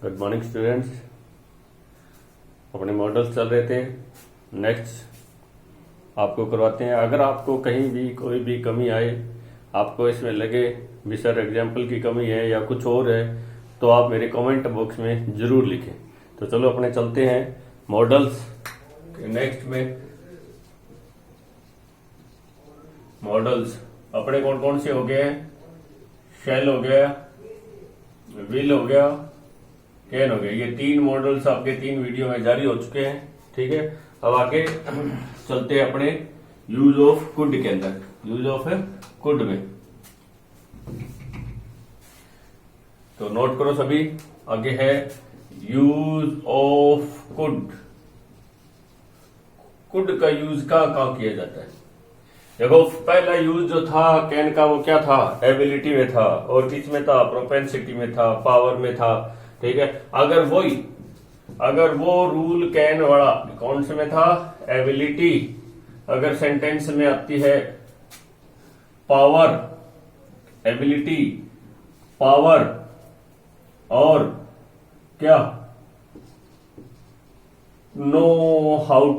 Good morning students. अपने models चल रहे थे, नेक्स्ट आपको करवाते हैं। अगर आपको कहीं भी कोई भी कमी आए, आपको इसमें लगे भी सर एग्जाम्पल की कमी है या कुछ और है, तो आप मेरे कमेंट बॉक्स में जरूर लिखें। तो चलो अपने चलते हैं मॉडल्स के नेक्स्ट में। मॉडल्स अपने कौन कौन से हो गए हैं? शेल हो गया, व्हील हो गया, कैन हो गया। ये तीन मॉडल्स आपके तीन वीडियो में जारी हो चुके हैं। ठीक है, अब आगे चलते हैं अपने यूज ऑफ कुड के अंदर। यूज ऑफ कुड में तो नोट करो सभी, आगे है यूज ऑफ कुड। कुड का यूज कहाँ किया जाता है? देखो, पहला यूज जो था कैन का वो क्या था? एबिलिटी में था। और किस में था? प्रोपेंसिटी में था, पावर में था। ठीक है, अगर वो रूल कैन वाला कौन से में था? एबिलिटी। अगर सेंटेंस में आती है पावर, एबिलिटी, पावर और क्या? नो हाउ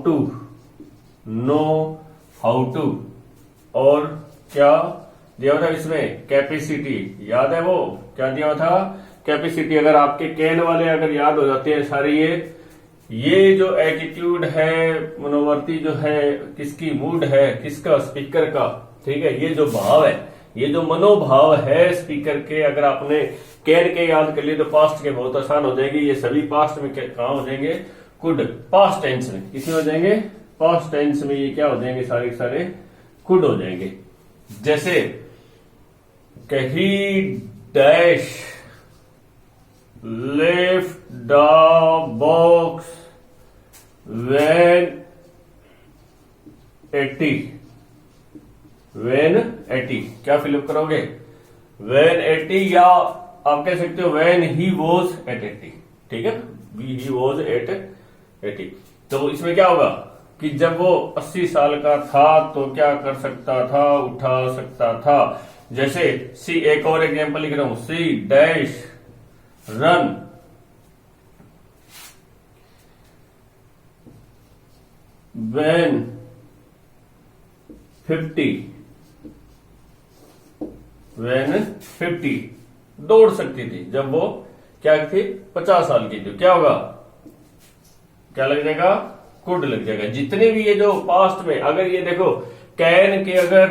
टू और क्या दिया हुआ था इसमें? कैपेसिटी। याद है वो क्या दिया हुआ था? कैपेसिटी। अगर आपके कैन वाले अगर याद हो जाते हैं सारे, ये जो एटीट्यूड है, मनोवर्ती जो है, किसकी? मूड है, किसका? स्पीकर का। ठीक है, ये जो भाव है, ये जो मनोभाव है स्पीकर के, अगर आपने कैन के याद कर लिए तो पास्ट के बहुत आसान हो जाएगी। ये सभी पास्ट में कहां हो जाएंगे? कुड। पास्ट टेंस में किसमें हो जाएंगे? पास्ट टेंस में ये क्या हो जाएंगे? सारे के सारे कुड हो जाएंगे। जैसे ही dash lift the box when 80 क्या फिलअप करोगे? व्हेन 80, या आप कह सकते हो व्हेन ही वॉज एट 80। ठीक है, ही वॉज एट 80। तो इसमें क्या होगा कि जब वो 80 साल का था तो क्या कर सकता था? उठा सकता था। जैसे सी, एक और एग्जांपल लिख रहा हूं, सी डैश रन व्हेन 50 दौड़ सकती थी जब वो क्या थी? 50 साल की थी। क्या होगा? क्या लग जाएगा? कुड लग जाएगा। जितने भी ये जो पास्ट में, अगर ये देखो कैन के, अगर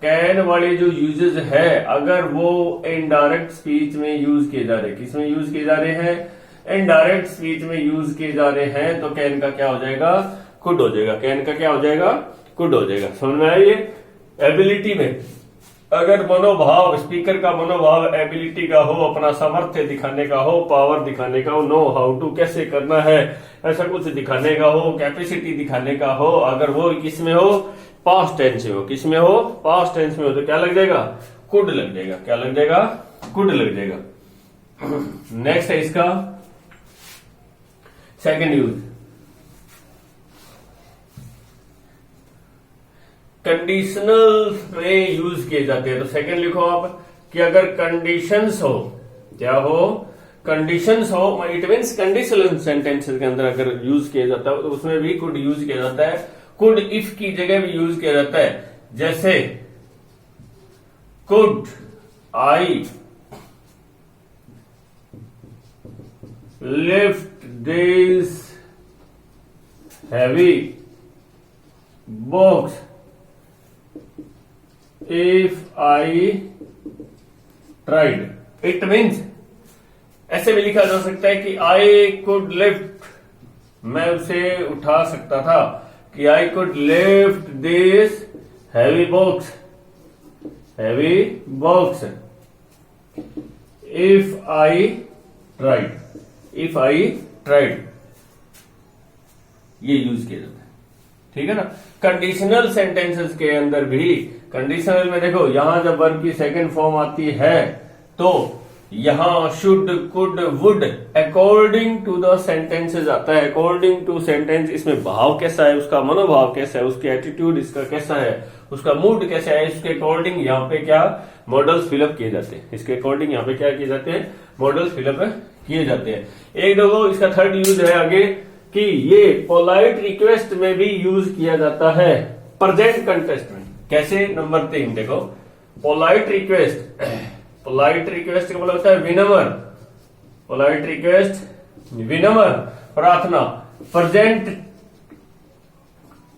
कैन वाले जो यूजेस है, अगर वो इनडायरेक्ट स्पीच में यूज किए जा रहे हैं, किसमें यूज किए जा रहे हैं? इनडायरेक्ट स्पीच में यूज किए जा रहे हैं, तो कैन का क्या हो जाएगा? कुड हो जाएगा। कैन का क्या हो जाएगा? कुड हो जाएगा। समझ में आइए। एबिलिटी में अगर मनोभाव, स्पीकर का मनोभाव एबिलिटी का हो, अपना सामर्थ्य दिखाने का हो, पावर दिखाने का हो, नो हाउ टू कैसे करना है, ऐसा कुछ दिखाने का हो, कैपेसिटी दिखाने का हो, अगर वो किस में हो? पास्ट टेंस में हो। किस में हो? पास्ट टेंस में हो। तो क्या लग जाएगा? कुड लग जाएगा। क्या लग जाएगा? कुड लग जाएगा। नेक्स्ट है इसका सेकंड यूज, कंडीशनल में यूज किए जाते हैं। तो सेकंड लिखो आप कि अगर कंडीशंस हो, क्या हो? कंडीशंस हो, इट मीन्स कंडीशनल सेंटेंसेस के अंदर अगर यूज किया जाता है तो उसमें भी कुड यूज किया जाता है। कुड इफ की जगह भी यूज किया जाता है। जैसे could I lift this heavy box if I tried. It means ऐसे भी लिखा जा सकता है कि आई कुड लिफ्ट, मैं उसे उठा सकता था, कि I could lift this heavy box if I tried. ये यूज किया जाता है। ठीक है ना। कंडीशनल सेंटेंसेस के अंदर भी, कंडीशनल में देखो, यहां जब वर्ब की सेकंड फॉर्म आती है तो यहां should, could, would according to the sentences आता है। अकॉर्डिंग टू सेंटेंस, इसमें भाव कैसा है, उसका मनोभाव कैसा है, उसकी एटीट्यूड इसका कैसा है, उसका मूड कैसा है, इसके अकॉर्डिंग यहाँ पे क्या मॉडल्स फिलअप किए जाते हैं। इसके अकॉर्डिंग यहाँ पे क्या किए जाते हैं? मॉडल्स फिलअप किए जाते हैं। एक देखो इसका थर्ड यूज है आगे कि ये पोलाइट रिक्वेस्ट में भी यूज किया जाता है प्रेजेंट कंटेस्ट में। कैसे? नंबर 3 देखो, पोलाइट रिक्वेस्ट, पोलाइट रिक्वेस्ट का मतलब होता है विनम्र, पोलाइट रिक्वेस्ट विनम्र प्रार्थना प्रेजेंट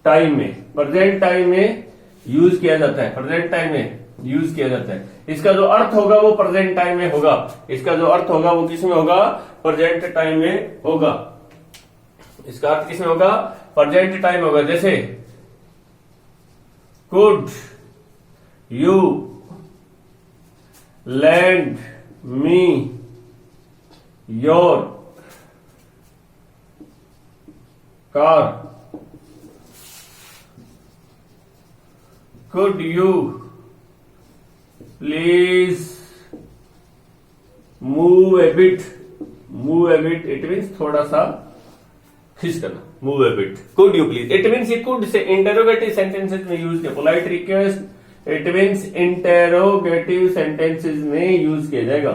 टाइम में, प्रेजेंट टाइम में यूज किया जाता है, प्रेजेंट टाइम में यूज किया जाता है। इसका जो अर्थ होगा वो प्रेजेंट टाइम में होगा, इसका जो अर्थ होगा वो किस में होगा? प्रेजेंट टाइम में होगा। इसका अर्थ किस में होगा? प्रेजेंट टाइम होगा। जैसे could you land me your car, could you please move a bit, move a bit it means थोड़ा सा खिंच करना, move a bit, could you please it means ये could से इंटेरोगेटिव सेंटेंसेस में यूज किया, polite request it means interrogative sentences में use किया जाएगा।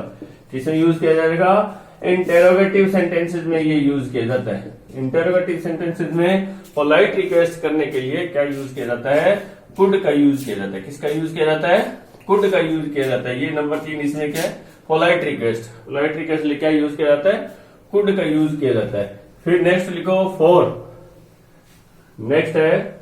किसमें यूज किया जाएगा? इंटेरोगेटिव सेंटेंसेस में ये यूज किया जाता है। इंटेरोगेटिव सेंटेंसेस में पोलाइट रिक्वेस्ट करने के लिए क्या यूज किया जाता है? कुड का यूज किया जाता है। किसका यूज किया जाता है? कुड का यूज किया जाता है। ये नंबर 3 इसमें क्या है? Polite request. पोलाइट रिक्वेस्ट लिए क्या यूज किया जाता है? कुड का यूज किया जाता है। फिर नेक्स्ट लिखो 4, नेक्स्ट है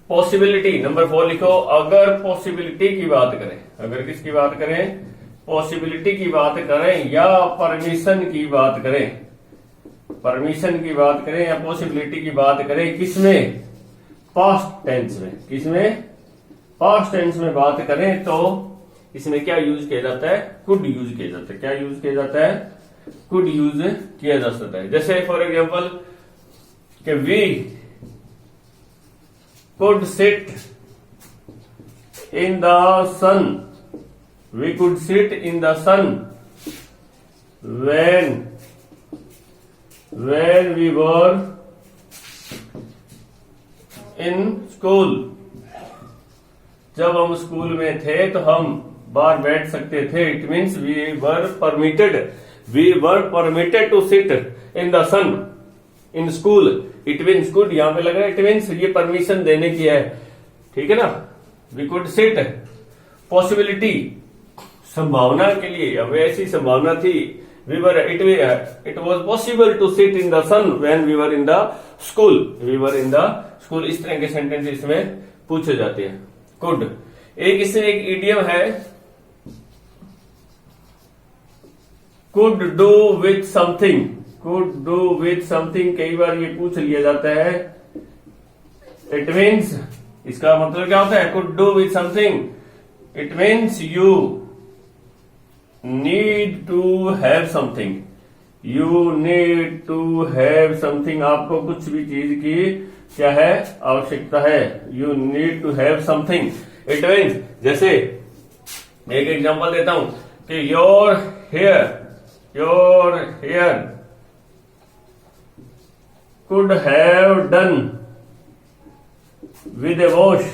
पॉसिबिलिटी। नंबर 4 लिखो, अगर पॉसिबिलिटी की बात करें, अगर किसकी बात करें? पॉसिबिलिटी की बात करें या परमिशन की बात करें, परमिशन की बात करें या पॉसिबिलिटी की बात करें, किसमें? पास्ट टेंस में। किसमें? पास्ट टेंस में बात करें तो इसमें क्या यूज किया जाता है? कुड यूज किया जाता है। क्या यूज किया जाता है? कुड यूज किया जा सकता है। जैसे फॉर एग्जांपल कि we could sit in the sun, we could sit in the sun when we were in school, जब हम स्कूल में थे तो हम बाहर बैठ सकते थे। It means we were permitted to sit in the sun in school. It means could यहां पे लग रहा है, इट मीन्स ये परमिशन देने की है, ठीक है ना। वी कुड सिट, पॉसिबिलिटी संभावना के लिए, अब ऐसी संभावना थी। It was possible to sit in the sun when we were in the school. We were in the school. इस तरह के सेंटेंस इसमें पूछे जाते हैं। Could एक इसमें एक इडियम है, could do with something. Could do with something कई बार ये पूछ लिया जाता है। It means इसका मतलब क्या होता है? Could do with something. It means you need to have something. You need to have something. आपको कुछ भी चीज की क्या है? आवश्यकता है। You need to have something. It means जैसे एक एग्जांपल देता हूं कि your hair could have done with a wash.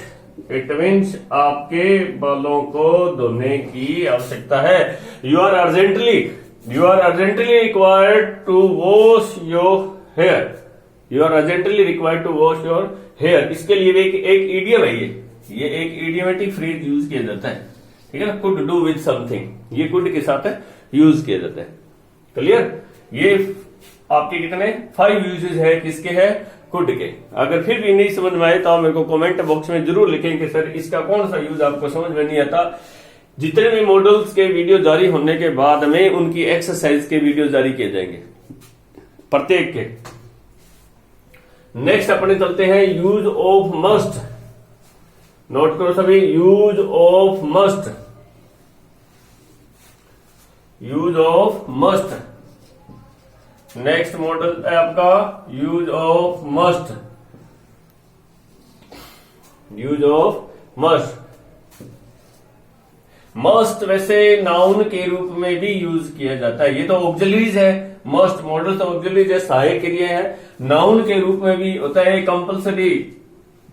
It means आपके बालों को धोने की आवश्यकता है। You are urgently required to wash your hair. You are urgently required to wash your hair. इसके लिए एक इडियम है, ये एक इडियमेटिक फ्रेज यूज किया जाता है, ठीक है ना। कुड डू विद समथिंग, ये कुड के साथ यूज किया जाता है। क्लियर? ये आपके कितने 5 यूजेज है, किसके है? कुड के। अगर फिर भी नहीं समझ में आए तो आप मेरे को कमेंट बॉक्स में जरूर लिखें कि सर इसका कौन सा यूज आपको समझ में नहीं आता। जितने भी मॉडल्स के वीडियो जारी होने के बाद में उनकी एक्सरसाइज के वीडियो जारी किए जाएंगे प्रत्येक के। नेक्स्ट अपने चलते हैं यूज ऑफ मस्ट। नोट करो सभी, use of must, use of must. Next model है आपका use of must. Use of must, must वैसे नाउन के रूप में भी यूज किया जाता है। ये तो ऑक्सिलरीज है, मस्ट मॉडल तो ऑक्सिलरीज है, सहायक क्रिया है। नाउन के रूप में भी होता है कंपल्सरी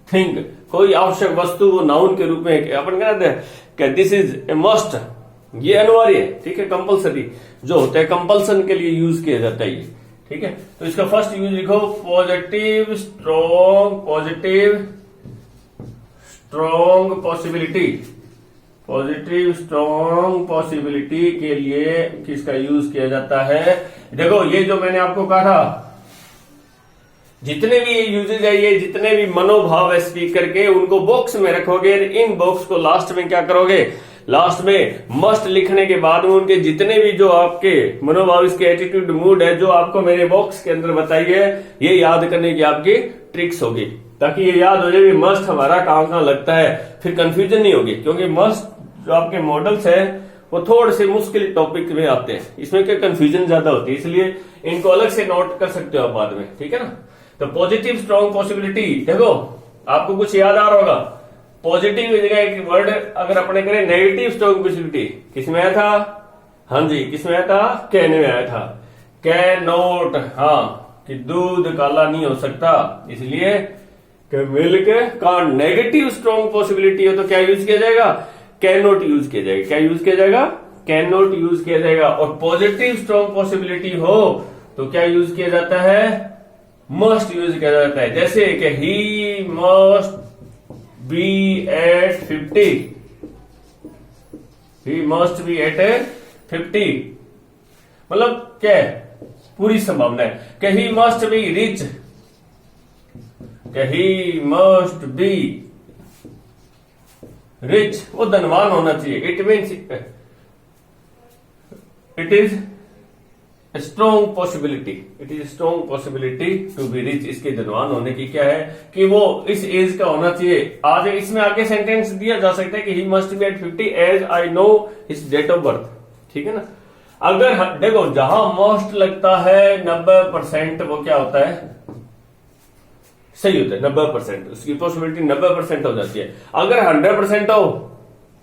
थिंग, कोई आवश्यक वस्तु वो नाउन के रूप में अपन कहते हैं कि दिस इज ए मस्ट, ये अनिवार्य है, ठीक है, कंपल्सरी। जो होते हैं कंपल्सन के लिए यूज किया जाता है ये, ठीक है। तो इसका फर्स्ट यूज लिखो, positive strong possibility. Positive strong possibility के लिए किसका यूज किया जाता है? देखो ये जो मैंने आपको कहा था, जितने भी यूजेज है, ये जितने भी मनोभाव है स्पीकर के, उनको बॉक्स में रखोगे। इन बॉक्स को लास्ट में क्या करोगे? लास्ट में मस्ट लिखने के बाद में उनके जितने भी जो आपके मनोभाव, इसके एटीट्यूड, मूड है, जो आपको मैंने बॉक्स के अंदर बताई है, ये याद करने की आपकी ट्रिक्स होगी, ताकि ये याद हो जाए मस्ट हमारा कहां लगता है, फिर कंफ्यूजन नहीं होगी। क्योंकि मस्ट जो आपके मॉडल्स है वो थोड़े से मुश्किल टॉपिक में आते हैं, इसमें क्या कंफ्यूजन ज्यादा होती है, इसलिए इनको अलग से नोट कर सकते हो आप बाद में, ठीक है ना। तो पॉजिटिव स्ट्रॉन्ग पॉसिबिलिटी, देखो आपको कुछ याद आ रहा होगा, पॉजिटिव जगह एक वर्ड अगर अपने करें नेगेटिव स्ट्रॉन्ग पॉसिबिलिटी, किसमें आया था? हाँ जी, किसमें आया था? कहने में आया था, कैन नॉट, हाँ, कि दूध काला नहीं हो सकता, इसलिए milk can't. Negative strong possibility हो तो क्या यूज किया जाएगा? कैन नॉट यूज किया जाएगा। क्या यूज किया जाएगा? कैन नॉट यूज किया जाएगा। और पॉजिटिव स्ट्रॉन्ग पॉसिबिलिटी हो तो क्या यूज किया जाता है? मस्ट यूज किया जाता है। जैसे कि he must be at 50, he must be at 50, मतलब क्या है? पूरी संभावना है कि ही मस्ट बी रिच, कि ही मस्ट बी रिच, वो धनवान होना चाहिए। It means it is strong possibility, it is strong possibility to be rich. इसके धनवान होने की क्या है कि वो इस एज का होना चाहिए। आज इसमें आगे सेंटेंस दिया जा सकता है कि he must be at 50 as I know his date of birth, ठीक है ना। अगर देखो जहां मस्ट लगता है 90%, वो क्या होता है? सही होता है 90%, उसकी पॉसिबिलिटी 90% हो जाती है। अगर 100% हो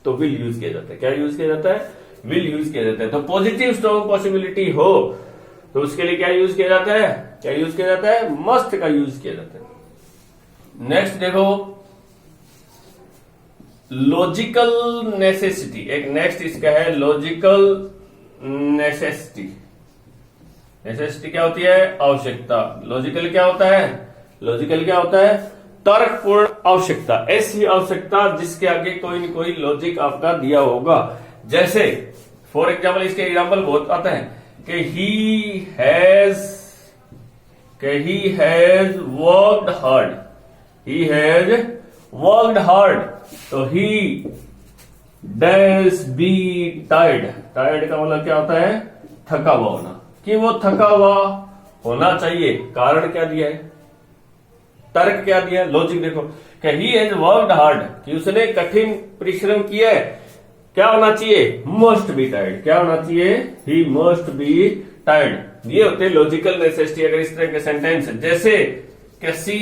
तो विल यूज किया जाता है। क्या यूज किया जाता है? विल यूज किया जाता है। तो पॉजिटिव स्ट्रॉन्ग पॉसिबिलिटी हो तो उसके लिए क्या यूज किया जाता है? क्या यूज किया जाता है? मस्ट का यूज किया जाता है। नेक्स्ट देखो, लॉजिकल नेसेसिटी। एक नेक्स्ट इसका है लॉजिकल नेसेसिटी। नेसेसिटी क्या होती है? आवश्यकता। लॉजिकल क्या होता है? लॉजिकल क्या होता है? तर्कपूर्ण आवश्यकता। ऐसी आवश्यकता जिसके आगे कोई न कोई लॉजिक आपका दिया होगा। जैसे फॉर एग्जाम्पल, इसके एग्जाम्पल बहुत आता है कि he has worked hard, he has worked hard, तो he dash be tired. Tired का मतलब क्या होता है? थका हुआ होना, कि वो थका हुआ होना चाहिए। कारण क्या दिया है? तर्क क्या दिया? लॉजिक देखो कि ही हैज वर्कड हार्ड, कि उसने कठिन परिश्रम किया है। क्या होना चाहिए? Must be tired. क्या होना चाहिए? ही मस्ट बी टायर्ड। ये होते हैं लॉजिकल नेसेसिटी। अगर इस तरह के सेंटेंस जैसे कि सी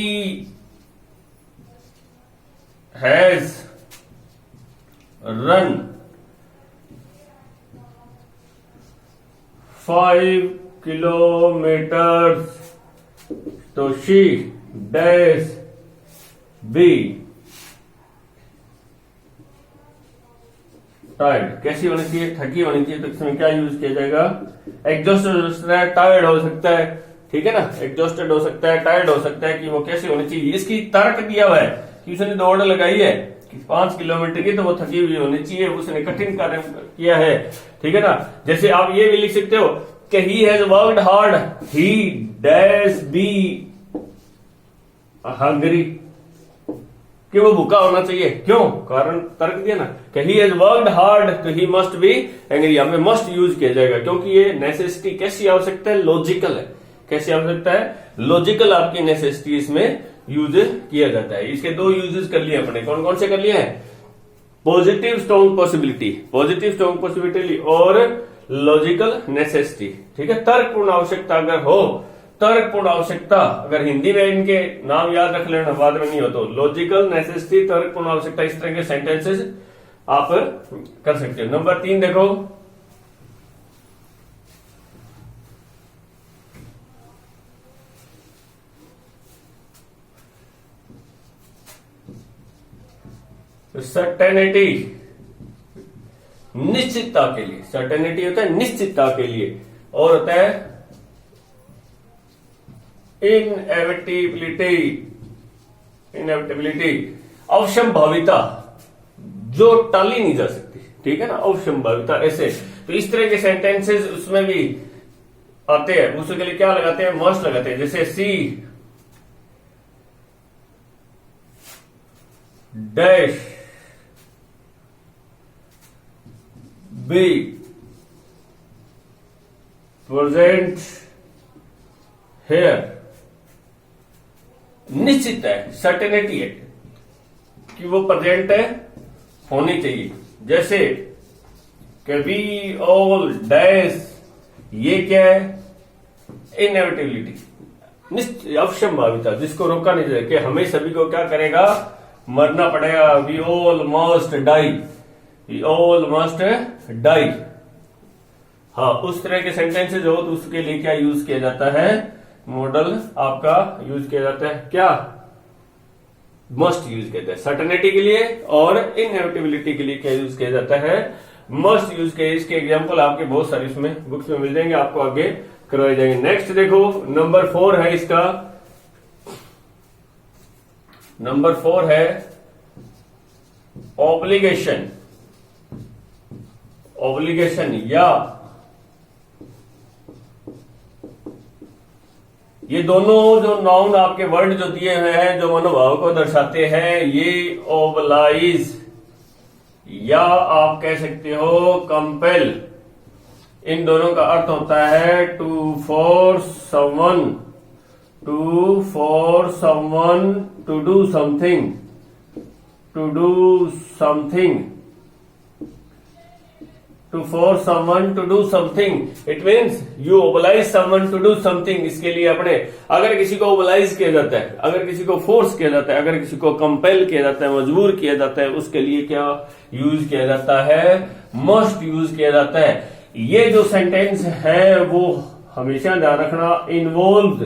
हैज रन 5 किलोमीटर्स, तो शी डैश बी टायर्ड। कैसी होनी चाहिए? थकी होनी चाहिए। तो इसमें क्या यूज किया जाएगा? एग्जॉस्टेड हो सकता है, टायर्ड हो सकता है, ठीक है ना। एग्जॉस्टेड हो सकता है, टायर्ड हो सकता है, कि वो कैसी होनी चाहिए। इसकी तर्क दिया हुआ है कि उसने दौड़ लगाई है कि 5 किलोमीटर की, तो वो थकी हुई होनी चाहिए, उसने कठिन कार्य किया है, ठीक है ना। जैसे आप ये भी लिख सकते हो कि he has worked hard, he dash be hungry, कि वो भूखा होना चाहिए। क्यों? कारण तर्क दिया ना कि ही हैज वर्कड हार्ड, तो ही मस्ट बी एंग्री। हमें मस्ट यूज किया जाएगा क्योंकि ये नेसेसिटी कैसी आवश्यकता है? लॉजिकल है। कैसी आवश्यकता है? लॉजिकल आपकी नेसेसिटी इसमें यूज किया जाता है। इसके दो यूजेस कर लिए अपने। कौन कौन से कर लिए हैं? Positive strong possibility, positive strong possibility और लॉजिकल नेसेसिटी, ठीक है। तर्कपूर्ण आवश्यकता अगर हो, तर्कपूर्ण आवश्यकता, अगर हिंदी में इनके नाम याद रख लेना, बाद में नहीं हो तो लॉजिकल नेसेसिटी, तर्कपूर्ण आवश्यकता, इस तरह के सेंटेंसेस आप कर सकते हो। नंबर 3 देखो, सर्टेनिटी, निश्चितता के लिए, सर्टेनिटी होता है निश्चितता के लिए, और होता है इनएविटेबिलिटी, इनएविटेबिलिटी अवश्यंभाविता, जो टाली नहीं जा सकती, ठीक है ना, अवश्यंभाविता ऐसे। तो इस तरह के सेंटेंसेस उसमें भी आते हैं, उसके लिए क्या लगाते हैं, मस्ट लगाते हैं। जैसे she dash be present here, निश्चित है, सर्टेनिटी है कि वो प्रेजेंट है, होनी चाहिए। जैसे कि वी ऑल डैश, ये क्या है, इनएविटेबिलिटी, अवश्यंभाविता, जिसको रोका नहीं जाए कि हमें सभी को क्या करेगा, मरना पड़ेगा। We all must die, we all must die. हाँ, उस तरह के सेंटेंसेज हो तो उसके लिए क्या यूज किया जाता है, मॉडल आपका यूज किया जाता है, क्या मस्ट यूज किया जाता है सर्टेनिटी के लिए, और इनएविटेबिलिटी के लिए क्या यूज किया जाता है, मस्ट यूज किया। इसके एग्जांपल आपके बहुत सारे इसमें बुक्स में मिल जाएंगे, आपको आगे करवाए जाएंगे। नेक्स्ट देखो, नंबर 4 है इसका, नंबर 4 है ऑब्लिगेशन। ऑब्लिगेशन या ये दोनों जो नाउन आपके वर्ड जो दिए हुए हैं, जो मनोभाव को दर्शाते हैं, ये ओबलाइज या आप कह सकते हो कंपेल, इन दोनों का अर्थ होता है to force someone, to force someone to do something, to do something, to force someone to do something, it means you oblige someone to do something। इसके लिए अपने, अगर किसी को oblige किया जाता है, अगर किसी को फोर्स किया जाता है, अगर किसी को कंपेल किया जाता है, मजबूर किया जाता है, उसके लिए क्या यूज किया जाता है, मस्ट यूज किया जाता है। ये जो सेंटेंस है वो हमेशा ध्यान रखना, इन्वॉल्व,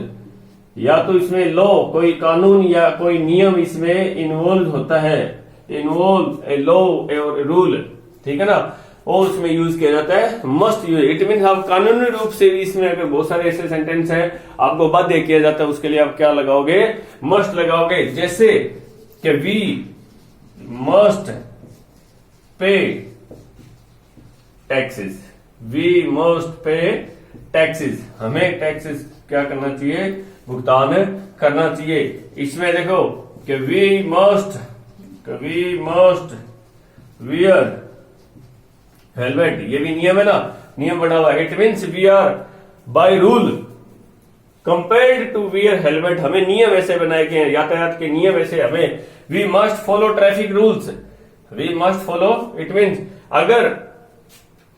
या तो इसमें लॉ, कोई कानून या कोई नियम इसमें इन्वॉल्व होता है, इन्वॉल्व ए लॉ और रूल, ठीक है ना, और उसमें यूज किया जाता है मस्ट यूज। इट मीन आप कानूनी रूप से इसमें अगर बहुत सारे ऐसे सेंटेंस है आपको बाध्य किया जाता है, उसके लिए आप क्या लगाओगे, मस्ट लगाओगे। जैसे कि we must pay taxes, we must pay taxes, हमें टैक्सेस क्या करना चाहिए, भुगतान करना चाहिए। इसमें देखो कि वी मस्ट वियर हेलमेट, ये भी नियम है ना, नियम बना हुआ है। It means we are by rule compared to wear helmet, हमें नियम ऐसे बनाए गए हैं, यातायात के नियम ऐसे, हमें we must follow traffic rules, we must follow. It means अगर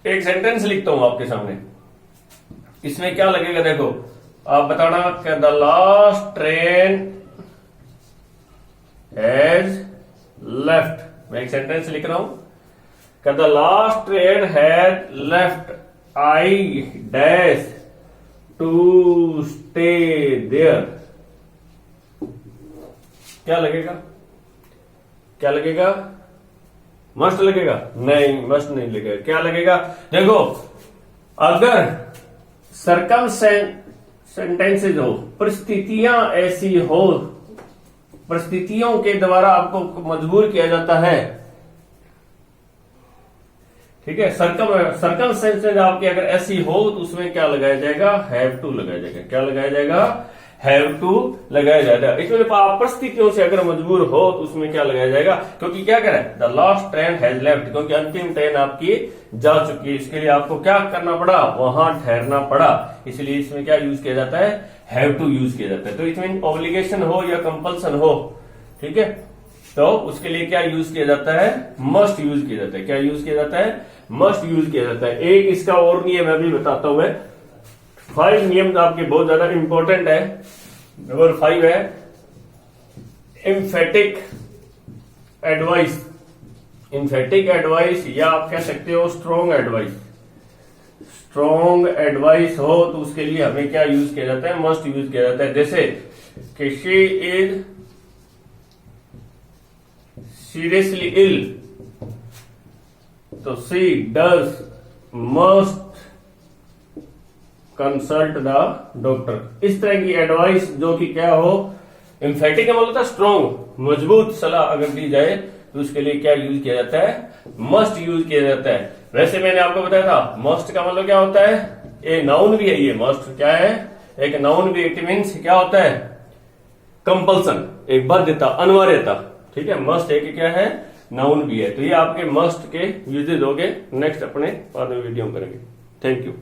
एक सेंटेंस लिखता हूं आपके सामने, इसमें क्या लगेगा, देखो आप बताना, the last train has left, मैं एक सेंटेंस लिख रहा हूं, the last train had left, I dash to stay there। क्या लगेगा, क्या लगेगा, मस्ट लगेगा, नहीं मस्ट नहीं लगेगा, क्या लगेगा, देखो अगर सर्कमस्टेंसेज हो, परिस्थितियां ऐसी हो, परिस्थितियों के द्वारा आपको मजबूर किया जाता है, ठीक है, सर्कमस्टेंसेज आपकी अगर ऐसी हो तो उसमें क्या लगाया जाएगा, हैव टू लगाया जाएगा, क्या लगाया जाएगा, हैव टू लगाया जाएगा। इसमें आप परिस्थितियों से अगर मजबूर हो तो उसमें क्या लगाया जाएगा, क्योंकि क्या करें, the last train has left, क्योंकि अंतिम ट्रेन आपकी जा चुकी है, इसके लिए आपको क्या करना पड़ा, वहां ठहरना पड़ा, इसलिए इसमें क्या यूज किया जाता है, हैव टू यूज किया जाता है। तो इसमें ऑब्लिगेशन हो या कंपल्सन हो, ठीक है, तो उसके लिए क्या यूज किया जाता है, मस्ट यूज किया जाता है, क्या यूज किया जाता है, मस्ट यूज किया जाता है। एक इसका और नियम मैं भी बताता हूं, मैं 5 नियम आपके बहुत ज्यादा इंपॉर्टेंट है। नंबर 5 है एम्फेटिक एडवाइस, एम्फेटिक एडवाइस या आप कह सकते हो स्ट्रॉन्ग एडवाइस। स्ट्रॉन्ग एडवाइस हो तो उसके लिए हमें क्या यूज किया जाता है, मस्ट यूज किया जाता है। जैसे कि शी इज सीरियसली इल, तो she does must consult the doctor. इस तरह की एडवाइस जो कि क्या हो, एम्फेटिक का मतलब होता है स्ट्रॉन्ग, मजबूत सलाह अगर दी जाए तो उसके लिए क्या यूज किया जाता है, मस्ट यूज किया जाता है। वैसे मैंने आपको बताया था मस्ट का मतलब क्या होता है, ए नाउन भी है, ये मस्ट क्या है, एक नाउन भी। इट मीन्स क्या होता है, कंपल्सन, एक बाध्यता, अनिवार्यता। ठीक है, मस्ट एक क्या है, नाउन भी है। तो ये आपके मस्ट के यूजेज हो गए। नेक्स्ट अपने बाद में वीडियो करेंगे। Thank you.